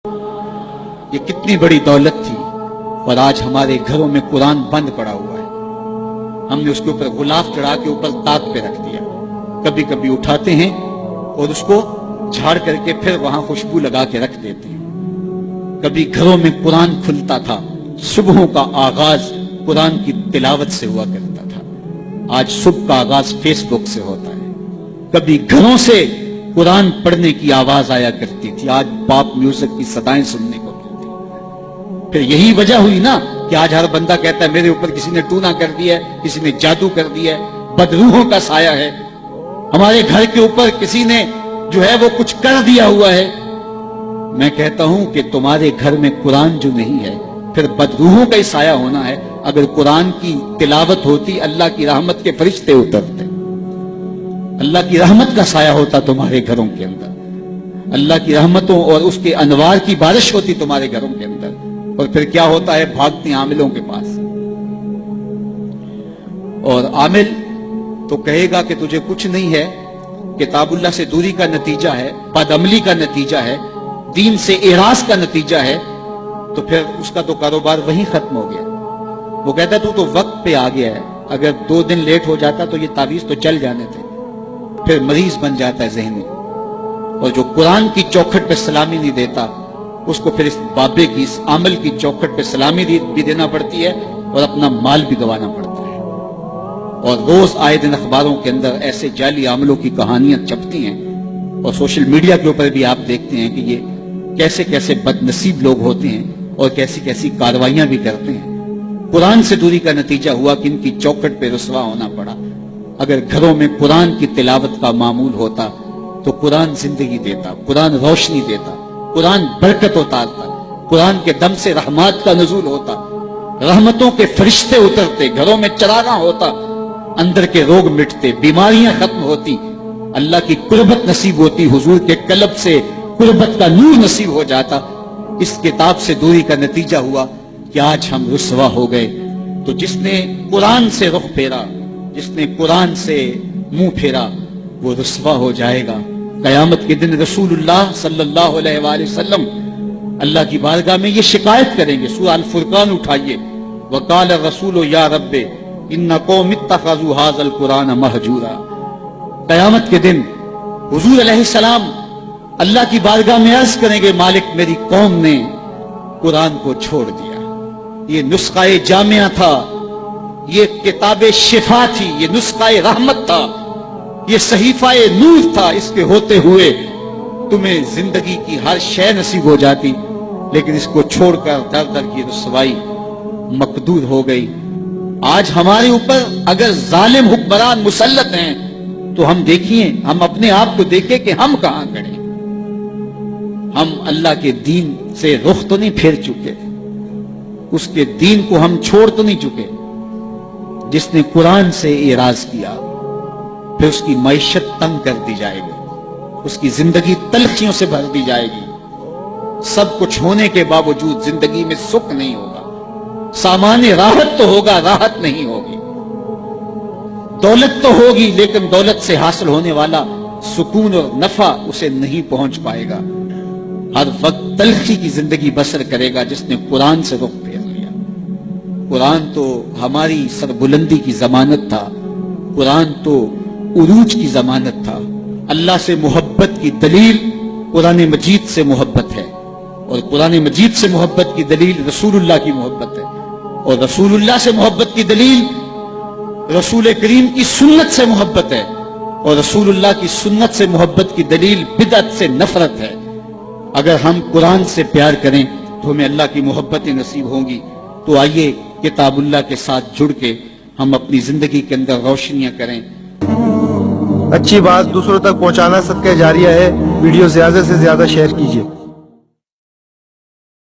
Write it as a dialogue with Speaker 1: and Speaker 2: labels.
Speaker 1: یہ کتنی بڑی دولت تھی اور آج ہمارے گھروں میں قرآن بند پڑا ہوا ہے. ہم نے اس کے اوپر غلاف چڑھا کے اوپر تاک پہ رکھ دیا. کبھی کبھی اٹھاتے ہیں اور اس کو جھاڑ کر کے پھر وہاں خوشبو لگا کے رکھ دیتے ہیں. کبھی گھروں میں قرآن کھلتا تھا, صبحوں کا آغاز قرآن کی تلاوت سے ہوا کرتا تھا. آج صبح کا آغاز فیس بک سے ہوتا ہے. کبھی گھروں سے قرآن پڑھنے کی آواز آیا کرتی تھی, آج پاپ میوزک کی صدائیں سننے کو ملتی. پھر یہی وجہ ہوئی نا کہ آج ہر بندہ کہتا ہے میرے اوپر کسی نے ٹونا کر دیا ہے, کسی نے جادو کر دیا ہے, بدروحوں کا سایہ ہے, ہمارے گھر کے اوپر کسی نے جو ہے وہ کچھ کر دیا ہوا ہے. میں کہتا ہوں کہ تمہارے گھر میں قرآن جو نہیں ہے پھر بدروحوں کا ہی سایہ ہونا ہے. اگر قرآن کی تلاوت ہوتی اللہ کی رحمت کے فرشتے اترتے, اللہ کی رحمت کا سایہ ہوتا تمہارے گھروں کے اندر, اللہ کی رحمتوں اور اس کے انوار کی بارش ہوتی تمہارے گھروں کے اندر. اور پھر کیا ہوتا ہے, بھاگتے عاملوں کے پاس, اور عامل تو کہے گا کہ تجھے کچھ نہیں ہے, کتاب اللہ سے دوری کا نتیجہ ہے, بدعملی کا نتیجہ ہے, دین سے اعراض کا نتیجہ ہے. تو پھر اس کا تو کاروبار وہیں ختم ہو گیا. وہ کہتا تو وقت پہ آ گیا ہے, اگر 2 دن لیٹ ہو جاتا تو یہ تعویذ تو چل جانے تھے. پھر مریض بن جاتا ہے ذہنی. اور جو قرآن کی چوکھٹ پہ سلامی نہیں دیتا اس کو پھر اس بابے کی, اس عمل کی چوکھٹ پہ سلامی بھی دینا پڑتی ہے اور اپنا مال بھی گوانا پڑتا ہے. اور روز آئے دن اخباروں کے اندر ایسے جعلی عملوں کی کہانیاں چھپتی ہیں, اور سوشل میڈیا کے اوپر بھی آپ دیکھتے ہیں کہ یہ کیسے کیسے بد نصیب لوگ ہوتے ہیں اور کیسی کیسی کاروائیاں بھی کرتے ہیں. قرآن سے دوری کا نتیجہ ہوا کہ ان کی چوکھٹ پہ رسوا ہونا پڑا. اگر گھروں میں قرآن کی تلاوت کا معمول ہوتا تو قرآن زندگی دیتا, قرآن روشنی دیتا, قرآن برکت اتارتا, قرآن کے دم سے رحمات کا نزول ہوتا, رحمتوں کے فرشتے اترتے, گھروں میں چراغاں ہوتا, اندر کے روگ مٹتے, بیماریاں ختم ہوتی, اللہ کی قربت نصیب ہوتی, حضور کے قلب سے قربت کا نور نصیب ہو جاتا. اس کتاب سے دوری کا نتیجہ ہوا کہ آج ہم رسوا ہو گئے. تو جس نے قرآن سے رخ پھیرا, جس نے قرآن سے منہ پھیرا, وہ رسوا ہو جائے گا. قیامت کے دن رسول اللہ صلی اللہ علیہ وآلہ وسلم اللہ کی بارگاہ میں یہ شکایت کریں گے. سورہ الفرقان اٹھائیے, وقال الرسول یا رب ان قوم اتخذوا هذا القرآن مہجورا. قیامت کے دن حضور علیہ السلام اللہ کی بارگاہ میں عرض کریں گے, مالک میری قوم نے قرآن کو چھوڑ دیا. یہ نسخہ جامعہ تھا, یہ کتاب شفا تھی, یہ نسخہ رحمت تھا, یہ صحیفہ نور تھا. اس کے ہوتے ہوئے تمہیں زندگی کی ہر شے نصیب ہو جاتی, لیکن اس کو چھوڑ کر در در کی رسوائی مقدور ہو گئی. آج ہمارے اوپر اگر ظالم حکمران مسلط ہیں تو ہم دیکھیں, ہم اپنے آپ کو دیکھیں کہ ہم کہاں کھڑے. ہم اللہ کے دین سے رخ تو نہیں پھیر چکے, اس کے دین کو ہم چھوڑ تو نہیں چکے. جس نے قرآن سے اعراض کیا پھر اس کی معیشت تنگ کر دی جائے گی, اس کی زندگی تلخیوں سے بھر دی جائے گی. سب کچھ ہونے کے باوجود زندگی میں سکھ نہیں ہوگا. سامان راحت تو ہوگا, راحت نہیں ہوگی. دولت تو ہوگی لیکن دولت سے حاصل ہونے والا سکون اور نفع اسے نہیں پہنچ پائے گا. ہر وقت تلخی کی زندگی بسر کرے گا جس نے قرآن سے رخ پھیر لیا. قرآن تو ہماری سربلندی کی ضمانت تھا, قرآن تو عروج کی ضمانت تھا. اللہ سے محبت کی دلیل قرآن مجید سے محبت ہے, اور قرآن مجید سے محبت کی دلیل رسول اللہ کی محبت ہے, اور رسول اللہ سے محبت کی دلیل رسول کریم کی سنت سے محبت ہے, اور رسول اللہ کی سنت سے محبت کی دلیل بدعت سے نفرت ہے. اگر ہم قرآن سے پیار کریں تو ہمیں اللہ کی محبتیں نصیب ہوں گی. تو آئیے کتاب اللہ کے ساتھ جڑ کے ہم اپنی زندگی کے اندر روشنیاں کریں.
Speaker 2: اچھی بات دوسروں تک پہنچانا صدقہ جاریہ ہے. ویڈیو زیادہ سے زیادہ شیئر کیجیے.